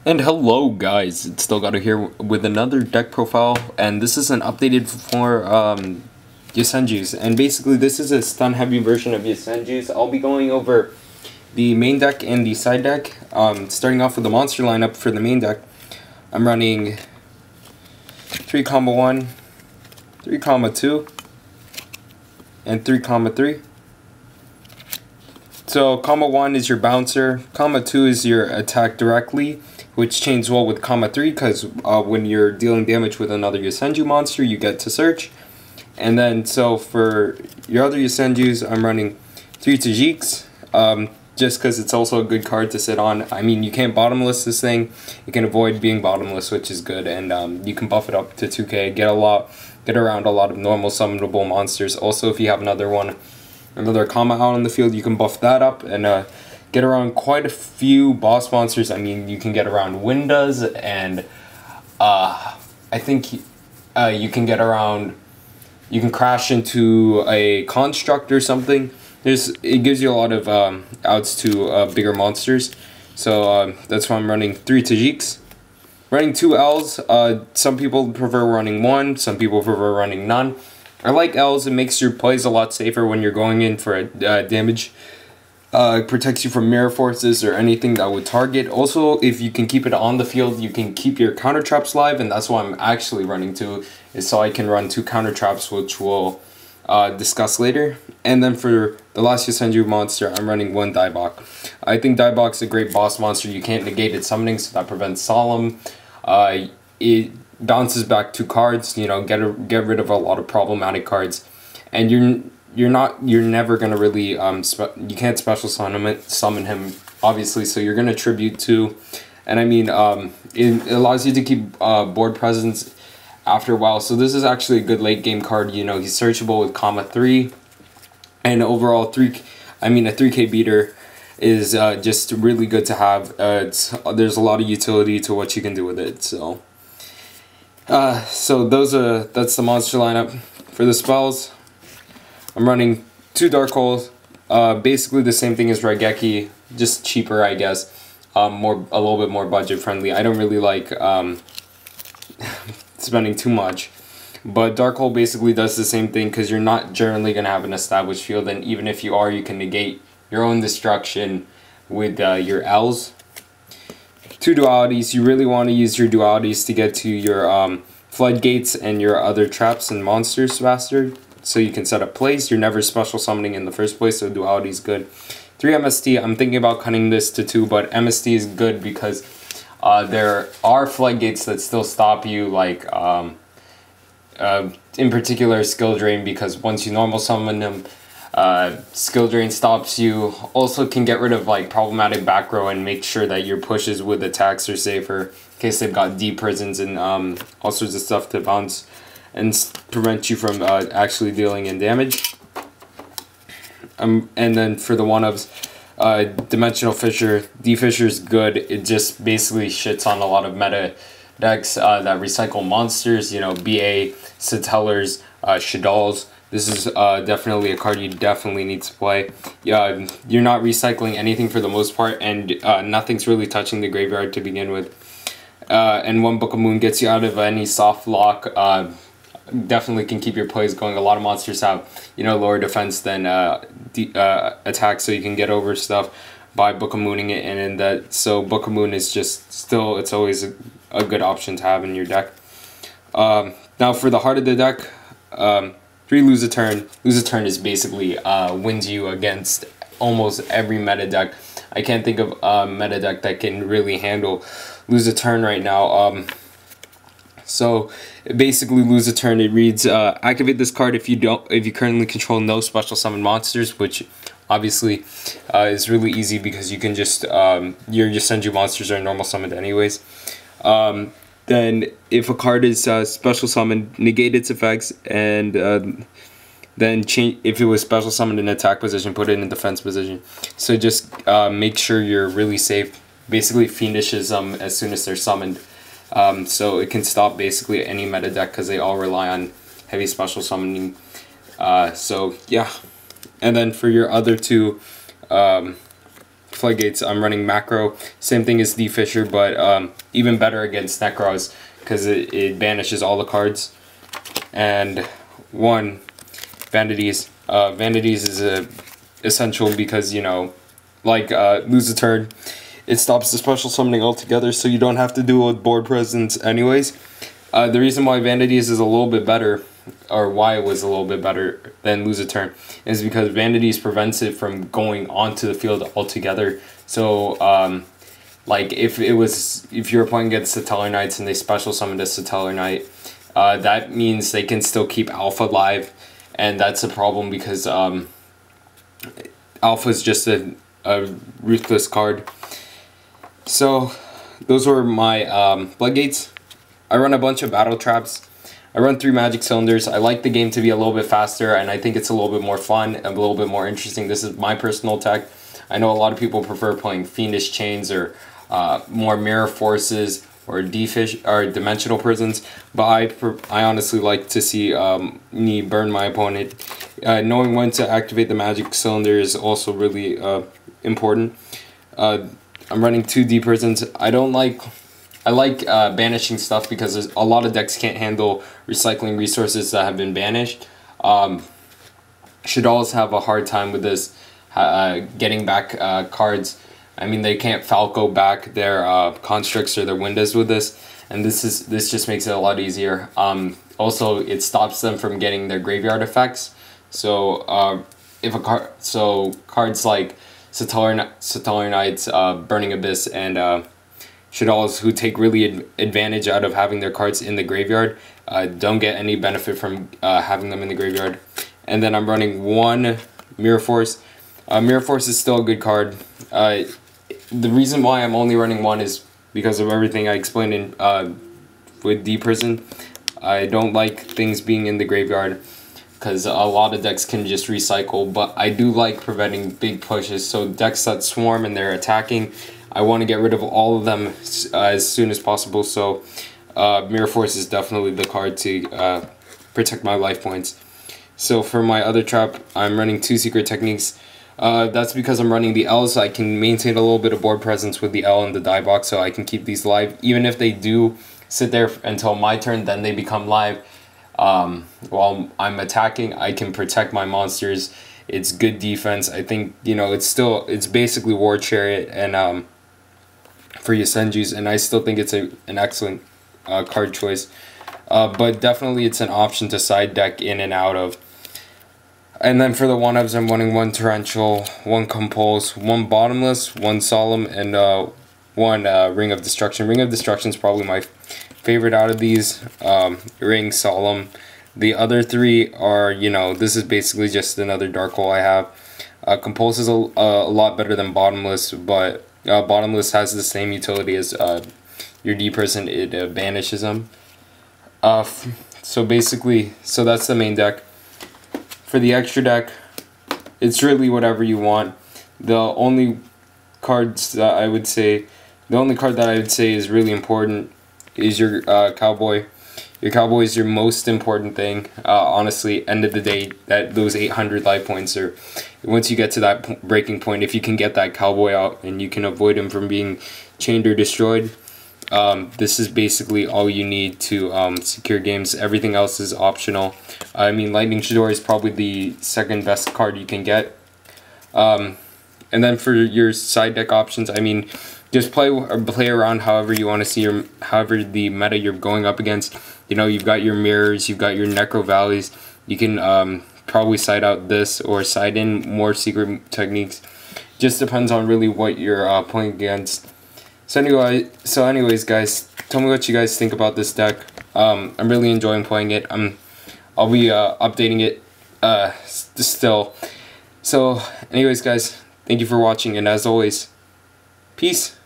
And hello guys, it's Still Got here with another deck profile, and this is an updated for Yosenju's, and basically this is a stun heavy version of Yosenju's. I'll be going over the main deck and the side deck. Starting off with the monster lineup for the main deck, I'm running 3-1, 3-2, and 3-3. So, comma 1 is your bouncer, comma 2 is your attack directly, which chains well with comma 3 because when you're dealing damage with another Yosenju monster, you get to search. And then, so for your other Yosenjus, I'm running 3 Tajiks, just because it's also a good card to sit on. I mean, you can't bottomless this thing, you can avoid being bottomless, which is good, and you can buff it up to 2k, get around a lot of normal summonable monsters. Also, if you have another comma out on the field, you can buff that up and get around quite a few boss monsters. I mean, you can get around Windows, and I think you can get around, you can crash into a construct or something. It gives you a lot of outs to bigger monsters. So that's why I'm running 3 Tajiks. Running 2 L's. Some people prefer running 1, some people prefer running none. I like L's, it makes your plays a lot safer when you're going in for a damage. It protects you from mirror forces or anything that would target. Also, if you can keep it on the field, you can keep your counter traps live, and that's why I'm actually running 2, is so I can run 2 counter traps, which we'll discuss later. And then for the last Yosenju monster, I'm running 1 Daibok. I think Daibok's a great boss monster. You can't negate its summoning, so that prevents Solemn. It bounces back 2 cards, you know, get rid of a lot of problematic cards, and you're never gonna really you can't special summon him, obviously, so you're gonna tribute 2, and I mean it allows you to keep board presence after a while. So this is actually a good late game card. You know, he's searchable with comma 3, and overall a 3k beater is just really good to have. There's a lot of utility to what you can do with it. So that's the monster lineup. For the spells, I'm running 2 Dark Holes, basically the same thing as Raigeki, just cheaper, I guess, a little bit more budget friendly. I don't really like spending too much, but Dark Hole basically does the same thing because you're not generally going to have an established field, and even if you are, you can negate your own destruction with your L's. 2 dualities. You really want to use your dualities to get to your floodgates and your other traps and monsters faster, so you can set up plays. You're never special summoning in the first place, so duality is good. 3 MST. I'm thinking about cutting this to 2, but MST is good because there are floodgates that still stop you, like in particular skill drain, because once you normal summon them, skill drain stops you. Also can get rid of like problematic back row and make sure that your pushes with attacks are safer in case they've got deep prisons and all sorts of stuff to bounce and prevent you from actually dealing in damage. And then for the 1-ups, Dimensional Fissure. D-Fissure is good. It just basically shits on a lot of meta decks that recycle monsters, you know, BA, Satellers, Shadals. This is definitely a card you definitely need to play. Yeah, you're not recycling anything for the most part, and nothing's really touching the graveyard to begin with. And 1 Book of Moon gets you out of any soft lock. Definitely can keep your plays going. A lot of monsters have, you know, lower defense than attack, so you can get over stuff by Book of Mooning it, and in that, so Book of Moon is just still, it's always a good option to have in your deck. Now for the heart of the deck, 3 Lose a Turn. Lose a Turn is basically wins you against almost every meta deck. I can't think of a meta deck that can really handle Lose a Turn right now. So basically, Lose a Turn, it reads, activate this card if you currently control no special summon monsters, which obviously is really easy because you can just your Yosenju monsters are normal summoned anyways. Then if a card is special summoned, negate its effects, and then change, if it was special summoned in attack position, put it in defense position. So just make sure you're really safe. Basically fiendishes them as soon as they're summoned. So it can stop basically any meta deck because they all rely on heavy special summoning. So yeah, and then for your other 2 Floodgates, I'm running Macro. Same thing as D Fisher, but even better against Necros because it banishes all the cards. And 1, Vanities. Vanities is essential because, you know, like lose a turn. It stops the special summoning altogether, so you don't have to do it with board presence anyways. The reason why Vanities is a little bit better, or why it was a little bit better than lose a turn, is because Vanities prevents it from going onto the field altogether. So, like if you're playing against Satellar Knights and they special summoned a Satellar Knight, that means they can still keep Alpha alive, and that's a problem because Alpha is just a ruthless card. So those were my Floodgates. I run a bunch of battle traps. I run 3 magic cylinders. I like the game to be a little bit faster, and I think it's a little bit more fun and a little bit more interesting. This is my personal tech. I know a lot of people prefer playing Fiendish Chains or more Mirror Forces or Dimensional Prisons, but I honestly like to see me burn my opponent. Knowing when to activate the magic cylinder is also really important. I'm running 2 D prisons. I like banishing stuff because there's a lot of decks can't handle recycling resources that have been banished. Should always have a hard time with this, getting back cards. I mean, they can't Falco back their constructs or their windows with this, and this just makes it a lot easier. Also, it stops them from getting their graveyard effects. So cards like Satellar Knights, Burning Abyss, and Shaddolls, who take really advantage out of having their cards in the graveyard, don't get any benefit from having them in the graveyard. And then I'm running 1 Mirror Force. Mirror Force is still a good card. The reason why I'm only running 1 is because of everything I explained in with D Prison. I don't like things being in the graveyard because a lot of decks can just recycle, but I do like preventing big pushes. So decks that swarm and they're attacking, I want to get rid of all of them as soon as possible. So Mirror Force is definitely the card to protect my life points. So for my other trap, I'm running 2 Secret Techniques. That's because I'm running the L, so I can maintain a little bit of board presence with the L and the die box, so I can keep these live. Even if they do sit there until my turn, then they become live. While I'm attacking, I can protect my monsters. It's good defense. I think, you know, it's basically War Chariot and for Yosenjus, and I still think it's an excellent card choice. But definitely it's an option to side deck in and out of. And then for the 1-ups, I'm running 1 Torrential, 1 Compulse, 1 Bottomless, 1 Solemn, and 1 Ring of Destruction. Ring of Destruction is probably my favorite out of these. Ring, Solemn. The other 3 are, you know, this is basically just another dark hole I have. Compulse is a lot better than Bottomless, but Bottomless has the same utility as your D Prison. It banishes them. So basically, so that's the main deck. For the extra deck, it's really whatever you want. The only cards that I would say, is really important is your Cowboy. Your Cowboy is your most important thing. Honestly, end of the day, those 800 life points are, once you get to that breaking point, if you can get that Cowboy out and you can avoid him from being chained or destroyed, this is basically all you need to secure games. Everything else is optional. I mean, Lightning Shador is probably the second best card you can get. And then for your side deck options, I mean, just play around however you want to see however the meta you're going up against. You know, you've got your mirrors, you've got your Necro Valleys. You can probably side out this or side in more Secret Techniques. Just depends on really what you're playing against. So anyways, guys, tell me what you guys think about this deck. I'm really enjoying playing it. I'll be updating it still. So anyways, guys, thank you for watching, and as always, peace.